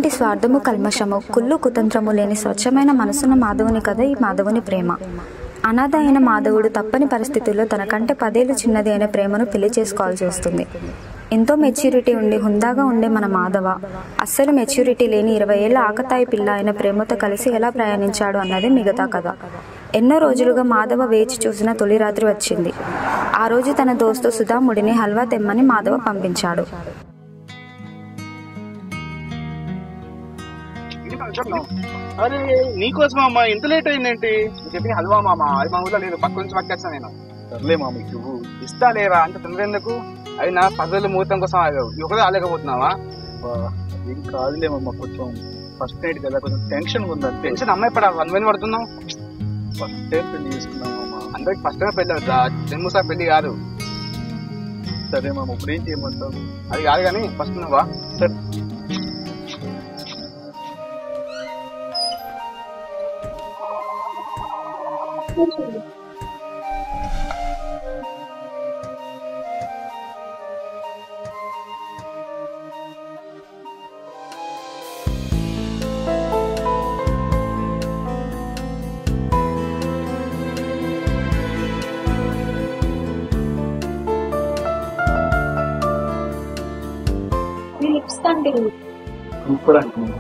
ఎటువంటి స్వార్థము కల్మషము కుళ్ళు కుతంత్రము లేని స్వచ్ఛమైన మనసున్న మాధవుని కథ ఈ మాధవుని ప్రేమ. అనాథ అయిన మాధవుడు తప్పని పరిస్థితుల్లో తనకంటే 10 ఏళ్ళు చిన్నది అయిన ప్రేమను పెళ్లి చేసుకోవాల్సి వస్తుంది. ఎంతో మెచ్యూరిటీ ఉండి హుందాగా ఉండే మన మాధవ అస్సలు మెచ్యూరిటీ లేని 20 ఏళ్ల ఆకతాయి పిల్ల అయిన ప్రేమతో కలిసి ఎలా ప్రయాణించాడు అన్నది మిగతా కథ. ఎన్నో రోజులుగా మాధవ వేచి చూసిన తొలి రాత్రి వచ్చింది. ఆ రోజు తన దోస్తు సుధాముడిని హల్వా తెమ్మని మాధవ పంపించాడు. అరే నీకోసం అమ్మా ఇంత లేట్ అయిందేంటి? చెప్పి హల్వా మామ అది మా ఊళ్ళో లేదు, పక్క నుంచి పట్టుకొచ్చా నేను. సర్లే మామ నువ్వు ఇస్తా లేరా అంత తొందర ఎందుకు? అయినా 10 రోజుల ముహూర్తం కోసం ఒకదే ఆలేకపోతున్నావా? ఏం కాదులేమమ్మా, కొంచెం ఫస్ట్ నైట్ కదా కొంచెం టెన్షన్ ఉందా. టెన్షన్ అమ్మాయి పడ 1 minute పడుతున్నావు. ఫస్ట్ టైం పెళ్లి చేసుకున్నామమ్మా. అందరికి ఫస్ట్ టైం పెళ్లి అవుతా, 2 పెళ్లి కాదు. సరే మామ ఇప్పుడు ఏం చేయమంటావు? అది కాదు కానీ ఫస్ట్ నువ్వా? సరే సూపర్ అంటున్నా.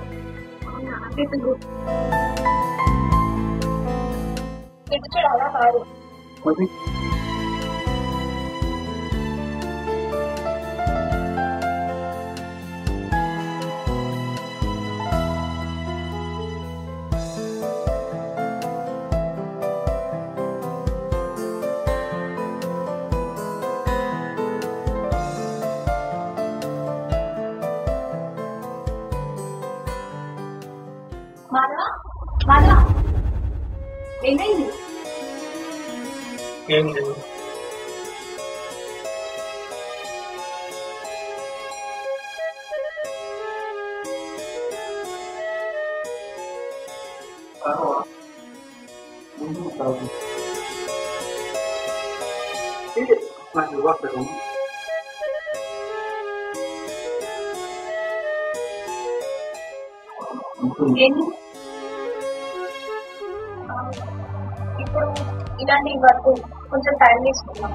ఏమైంది? ఏం లేదు. ఇప్పుడు ఇలాంటి వరకు కొంచెం టైం తీసుకున్నాం.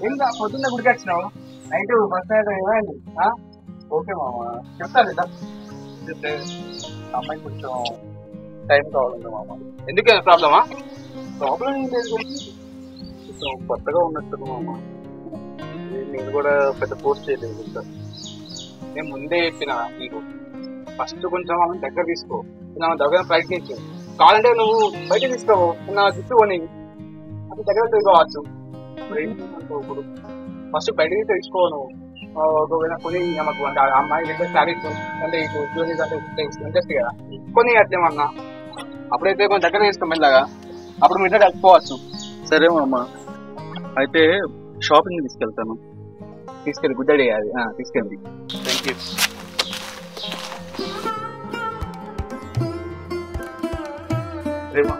ఏందా పొద్దున్న గుడికి వచ్చినావు? నైట్ ఫస్ట్ నైట్ ఏమైంది? ఓకే మామ చెప్తాను చెప్తే అమ్మాయి కొంచెం టైం కావాలండి మామ. ఎందుకే ప్రాబ్లమా? ప్రాబ్లం ఏం లేదు, కొంచెం కొత్తగా ఉన్నట్టు మామ. నేను కూడా పెద్ద పోస్ట్ చేయలేదు సార్. నేను ముందే చెప్పిన నీకు ఫస్ట్ కొంచెం ఆమె దగ్గర తీసుకో, ఆమె దగ్గర ప్రయత్నించు. కావాలంటే నువ్వు బయట తీసుకోవు, నా జుట్టు కొని అది దగ్గర తీసుకోవచ్చు. ఇప్పుడు ఫస్ట్ బయటకి తెలుసుకో నువ్వు. ఒకవేళ కొని నమ్మకు అంటే అమ్మాయి దగ్గర శారీస్ అంటే ఇంట్రెస్ట్ కదా కొని అట్లేమన్నా అప్పుడైతే కొంచెం దగ్గర తీసుకో మెల్లగా, అప్పుడు మీ ఇద్దరు కలిసిపోవచ్చు. సరే అమ్మ, అయితే షాపింగ్ తీసుకెళ్తాను. తీసుకెళ్ళి గుడ్డడి అది తీసుకెళ్ళి. Thank you. రేమా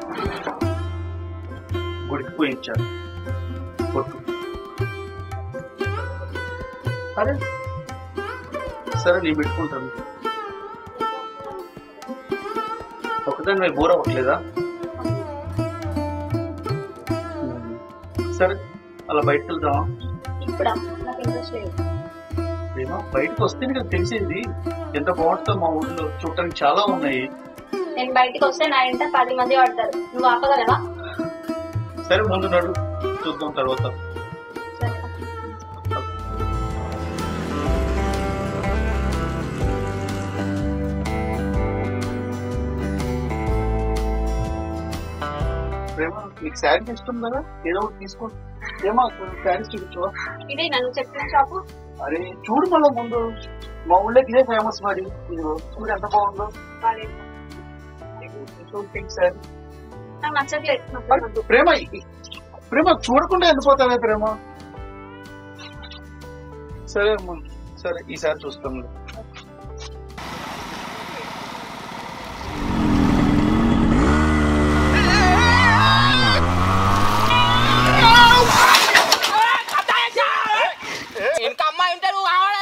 గుడికి పోయించారు కొట్టు. అరే సరే నేను పెట్టుకుంటాను. ఒకదాని మీరు బోర్ అవ్వట్లేదా? సరే అలా బయటకు వెళ్దామా? రేమా బయటకు వస్తే నీకు తెలిసేది ఎంత బాగుంటుందో. మా ఊళ్ళో చూడటానికి చాలా ఉన్నాయి. నేను బయటకు వస్తే నా ఇంట 10 మంది పడతారు, నువ్వు ఆపగలవా? సరే ముందు నడు, చూద్దాం తర్వాత. సరే ప్రేమ నీకు శారీ ఇష్టం కదా, ఏదో ఒకటి తీసుకో. ఏమో శారీస్ చూపించవా? ఇదే నన్ను చెప్పిన షాపు. అరే చూడు మళ్ళీ ముందు, మా ఊళ్ళోకి ఇదే ఫేమస్ మరి. ఇదిగో చూడు ఎంత బాగుందో. శారీ నాకు నచ్చట్లేదు. ప్రేమ ప్రేమ చూడకుండా వెళ్ళిపోతావే ప్రేమ. సరే అమ్మా, సరే ఈసారి చూస్తాం. ఇంకా అమ్మాయి ఉంటే నువ్వు కావాలా?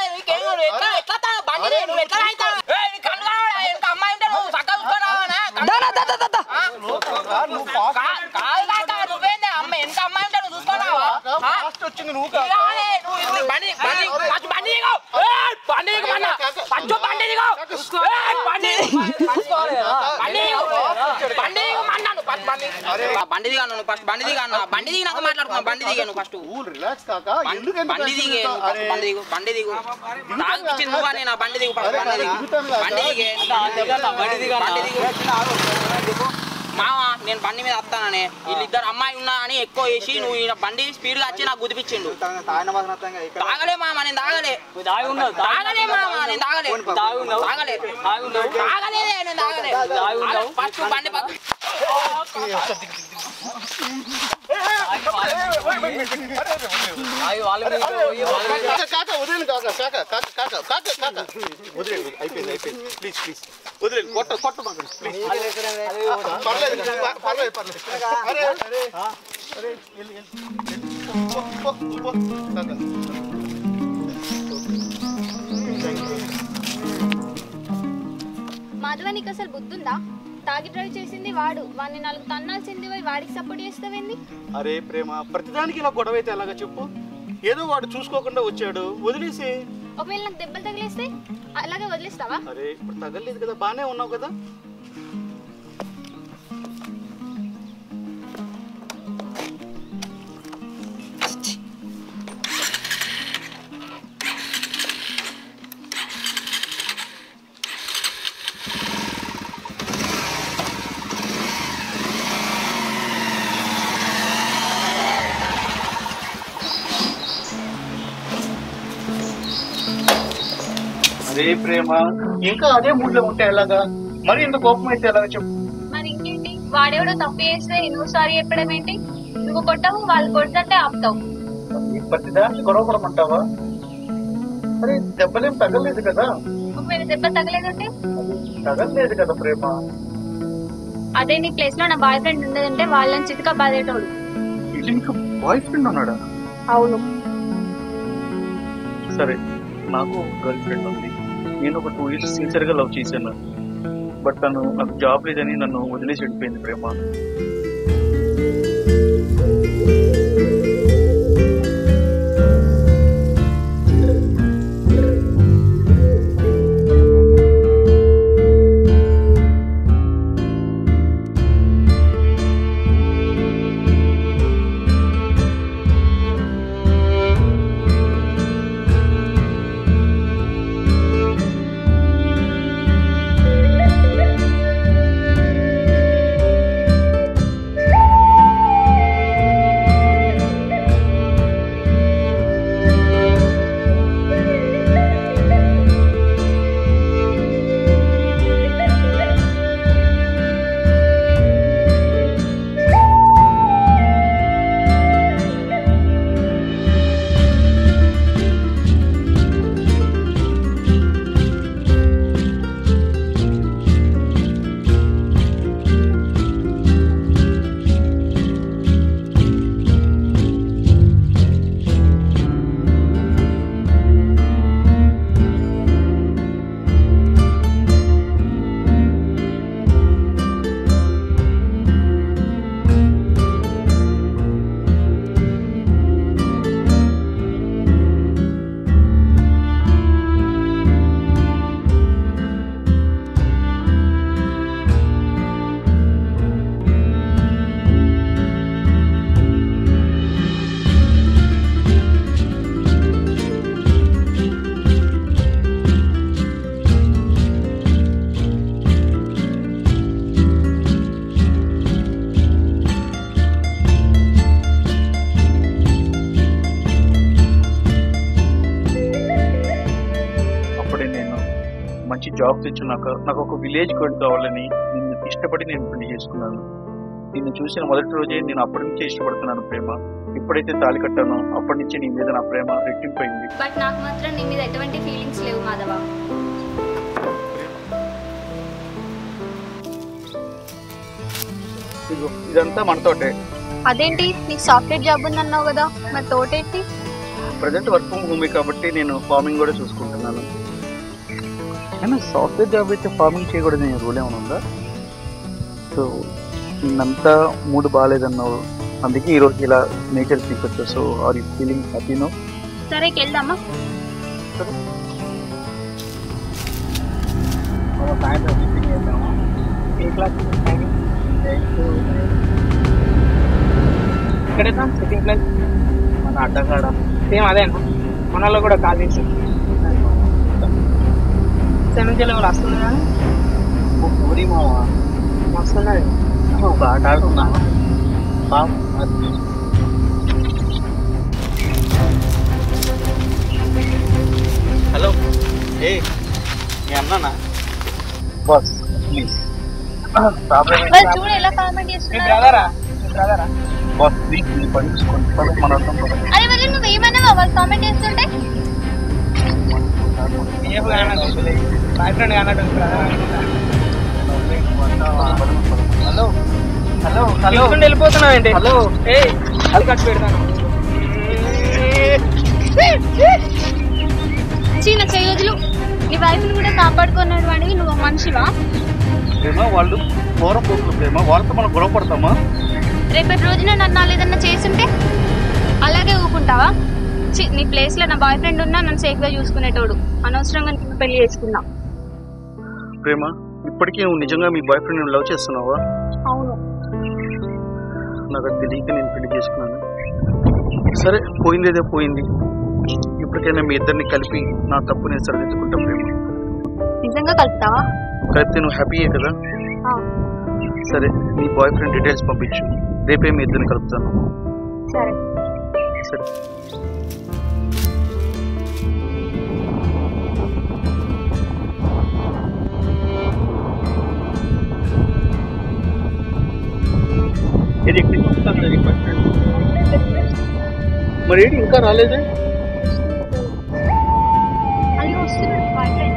ఎట్లా బండి నువ్వు ఎట్లా అవుతావు? కన్ను కావాలా? ఇంకా అమ్మాయి ఉంటే నువ్వు చక్కగా నువ్వేందే అమ్మ ఎంత అమ్మాయి ఉంటే నువ్వు చూసుకోరావా? బండి దిగాను ఫస్ట్, బండి దిగాను, బండి దిగినాక మాట్లాడుకున్నా. బండి దిగాను ఫస్ట్, బండి దిగే, బండి దిగు, బండి దిగు. తాగిపించింది నువ్వు అని నా బండి దిగు, బండి దిగు, బండి దిగే, బండి దిగు. మావా నేను బండి మీద వస్తానని వీళ్ళిద్దరు అమ్మాయి ఉన్నా అని ఎక్కువ వేసి నువ్వు బండి స్పీడ్ గా వచ్చి నాకు గుదిపించిండు. తాగలే మామ, నేను తాగలే, తాగలే మామ, నేను తాగలే, తాగలే, తాగలేదే, నేను తాగలే. ఫస్ట్ బండి పక్క అయిపోయింది ప్లీజ్ ప్లీజ్ వదిలేదు, కొట్ట కొట్ట పర్లేదు పర్లేదు పర్లేదు. మాధవ నీకు అసలు బుద్ధుందా? తాగి డ్రైవ్ చేసింది వాడు, వాడిని 4 తన్నాల్సింది పోయి వాడికి సపోర్ట్ చేస్తావేంది? అరే ప్రేమ, ప్రతిదానికి ఇలా గొడవ అయితే ఎలాగా చెప్పు? ఏదో వాడు చూసుకోకుండా వచ్చాడు, వదిలేసి. ఒకవేళ నాకు దెబ్బలు తగిలేస్తే అలాగే వదిలేస్తావా? అరే ఇప్పుడు తగలేదు కదా, బానే ఉన్నావు కదా. అరే ప్రేమ, ఇంకా అదే మూడ్ లో ఉంటే ఎలాగా? మరి ఇంత కోపం అయితే ఎలాగా చెప్పు? మరి ఇంకేంటి, వాడెవడో తప్పు చేస్తే నువ్వు సారీ చెప్పడం ఏంటి? నువ్వు కొట్టవు, వాళ్ళు కొడుతుంటే ఆపుతావు. ప్రతిదానికి గొడవ పడమంటావా? అరే దెబ్బలేం తగలేదు కదా. ఒకవేళ దెబ్బ తగలేదంటే? తగలేదు కదా ప్రేమ. అదే నీ ప్లేస్ లో నా బాయ్ ఫ్రెండ్ ఉండదంటే వాళ్ళని చితికా బాధేటోడు. ఇది నీకు బాయ్ ఫ్రెండ్ ఉన్నాడా? అవును. సరే, నాకు గర్ల్ ఫ్రెండ్ ఉంది. నేను ఒక 2 years సిన్సియర్ గా లవ్ చేశాను. బట్ తను నాకు జాబ్ లేదని నన్ను వదిలేసి వెళ్ళిపోయింది ప్రేమ. మంచి జాబ్ తెచ్చున్నాక నాకు ఒక విలేజ్ గర్ల్ కావాలని నిన్ను ఇష్టపడి నేను పెళ్లి చేసుకున్నాను. నిన్ను చూసిన మొదటి రోజే నేను అప్పటి నుంచే ఇష్టపడుతున్నాను ప్రేమ. ఎప్పుడైతే తాళి కట్టానో అప్పటి నుంచే నీ మీద నా ప్రేమ రెట్టింపైంది. బట్ నాకు మాత్రం నీ మీద ఎటువంటి ఫీలింగ్స్ లేవు మాధవ. ఇదంతా మనతోటే. అదేంటి నీకు సాఫ్ట్వేర్ జాబ్ ఉందన్నావు కదా, మరి తోటేంటి? ప్రజెంట్ వర్క్ ఫ్రమ్ హోమ్ కాబట్టి నేను ఫార్మింగ్ కూడా చూసుకుంటున్నాను. అయినా సాఫ్ట్వేర్ జాబ్ అయితే ఫార్మింగ్ చేయకూడదు నేను రూల్ ఏమైనా ఉందా? సో నిన్నంతా మూడు బాగాలేదన్నావు, అందుకే ఈరోజు ఇలా నేచర్ తీసుకొచ్చా. So are you feeling happy no? సరే వెళ్దామా? ఇక్కడేనా సెకండ్ క్లాస్ మన అడ్డగాడ సేమ్ అదే అన్న మనలో కూడా కాలేజ్ నుంచి వస్తుంది కానీ ఊరి మావా వస్తున్నది ఒక ఆట ఆడుతున్నా. హలో ఏ మీ అన్నానా? బాస్ ప్లీజ్ చూడు ఎలా కామెంట్ చేస్తున్నా. బ్రదరా బ్రదరా బాస్ ప్లీజ్ నీ పని చూసుకోండి. మన అర్థం అరే మరి నువ్వు ఏమన్నావా వాళ్ళు కామెంట్ చేస్తుంటే? బాయ్ ఫ్రెండ్ అన్నట్టు హలో హలో హలో వెళ్ళిపోతున్నావు ఏంటి? హలో ఏ అది కట్టు పెడతాను. చిన్న చేయొద్దులు. నీ వైఫ్ ని కూడా కాపాడుకున్నాడు వాడివి, నువ్వు మనిషివా? ప్రేమ వాళ్ళు ఘోరం పోతుంది ప్రేమ, వాళ్ళతో మనం గొడవ పడతామా? రేపటి రోజున నన్ను ఏదన్నా చేస్తుంటే అలాగే ఊపుకుంటావా? నీ ప్లేస్ లో నా బాయ్ ఫ్రెండ్ ఉన్నా నన్ను సేఫ్ గా చూసుకునేటోడు, అనవసరంగా నేను పెళ్లి చేసుకున్నా. ప్రేమ ఇప్పటికీ నువ్వు నిజంగా మీ బాయ్ ఫ్రెండ్ లవ్ చేస్తున్నావా? అవును. నాకు అది తెలియక నేను పెళ్లి చేసుకున్నాను. సరే పోయిందేదో పోయింది, ఇప్పటికైనా మీ ఇద్దరిని కలిపి నా తప్పు నేను సరిదిద్దుకుంటా ప్రేమ. నిజంగా కలుపుతావా? కలిపితే నువ్వు హ్యాపీయే కదా? సరే నీ బాయ్ ఫ్రెండ్ డీటెయిల్స్ పంపించు, రేపే మీ ఇద్దరిని కలుపుతాను. సరే సరే ఇది మరి ఏంటి ఇంకా రాలేదే? అది వస్తున్నాడు బాయ్ ఫ్రెండ్.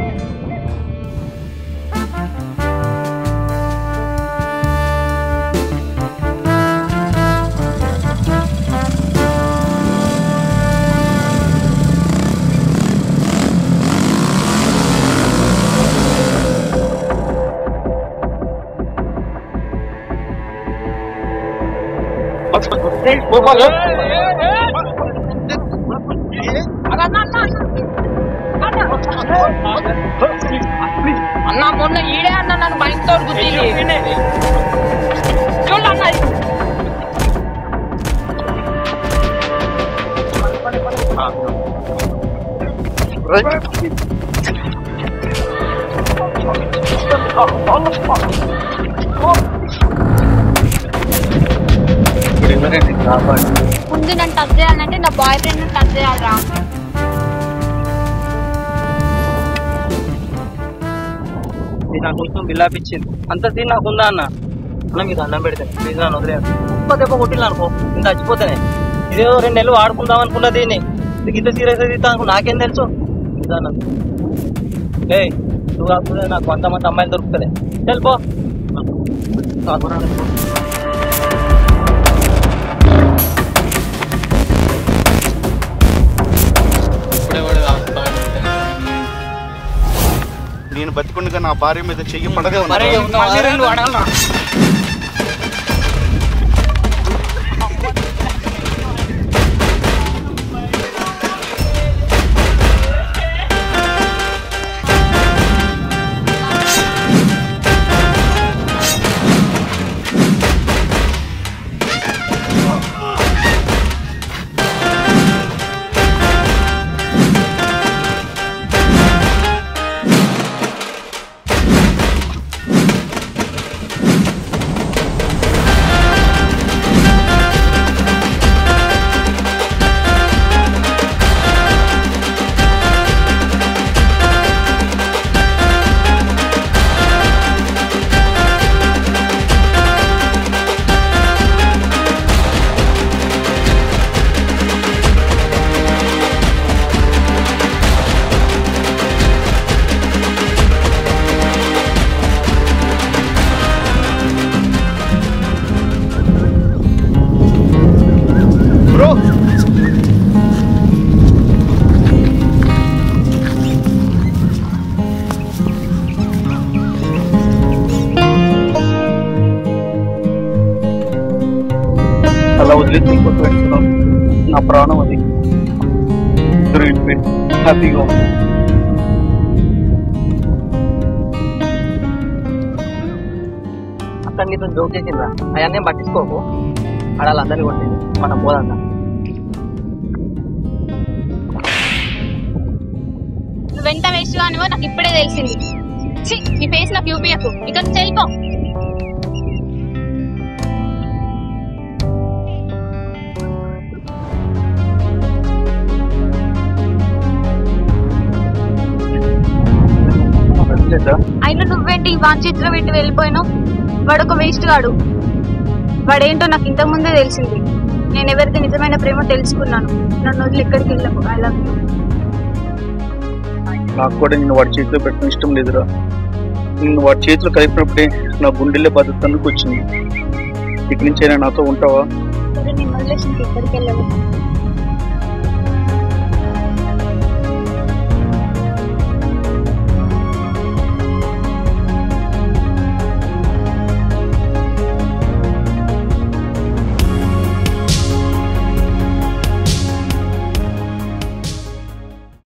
అన్న మొన్న ఈడే అన్న నన్ను బయటతో చూడన్న ముందు నన్ను టచ్ చేయాలంటే నా బాయ్ ఫ్రెండ్ టచ్ చేయాలరా. నా కోసం బిల్లాపిచ్చింది అంత సీన్ నాకుందా అన్న. అన్న మీకు అన్నం పెడితే ప్లీజ్ నన్ను వదిలేదు. ఒక్క దెబ్బ కొట్టిల్లు అనుకో నేను చచ్చిపోతానే. ఇదేదో 2 నెలలు ఆడుకుందాం అనుకున్నా దీన్ని, ఇంత సీరియస్ అయితే అనుకో నాకేం తెలుసు. ఏ నువ్వు కాకపోతే నాకు కొంతమంది అమ్మాయిలు దొరుకుతుంది. వెళ్ళిపో. నేను బతికుండగా నా భార్య మీద చెయ్యి పడగా అడగలనా వదిలేసి వెళ్ళిపోతాను. నా ప్రాణం అది ఇద్దరు వెళ్ళిపోయి హ్యాపీగా ఉంది. అతను నీతో జోక్ చేసిందా అవన్నీ పట్టించుకోకు. ఆడాలందరినీ కొట్టింది మనం పోదంతా. నువ్వెంత వేస్ట్ గానివో నాకు ఇప్పుడే తెలిసింది. నీ ఫేస్ నాకు చూపియకు, ఇక చెల్లిపో. అయినా నువ్వేంటి వాడి చేతిలో పెట్టి వెళ్ళిపోయినావు? వాడొక వేస్ట్ గాడు. వాడేంటో నాకు ఇంతకు ముందే తెలిసింది. నేను ఎవరికి నిజమైన ప్రేమ తెలుసుకున్నాను. నన్ను వదిలి ఎక్కడికి వెళ్ళకు. I love you. నాకు కూడా నిన్ను వాడి చేతిలో పెట్టడం ఇష్టం లేదురా. నిన్ను వాడి చేతిలో కలిపినప్పుడే నా గుండెల్లో బాధ్యతకు వచ్చింది. ఇక్కడి నుంచైనా నాతో ఉంటావా? నేను వదిలేసి ఎక్కడికి వెళ్ళవు.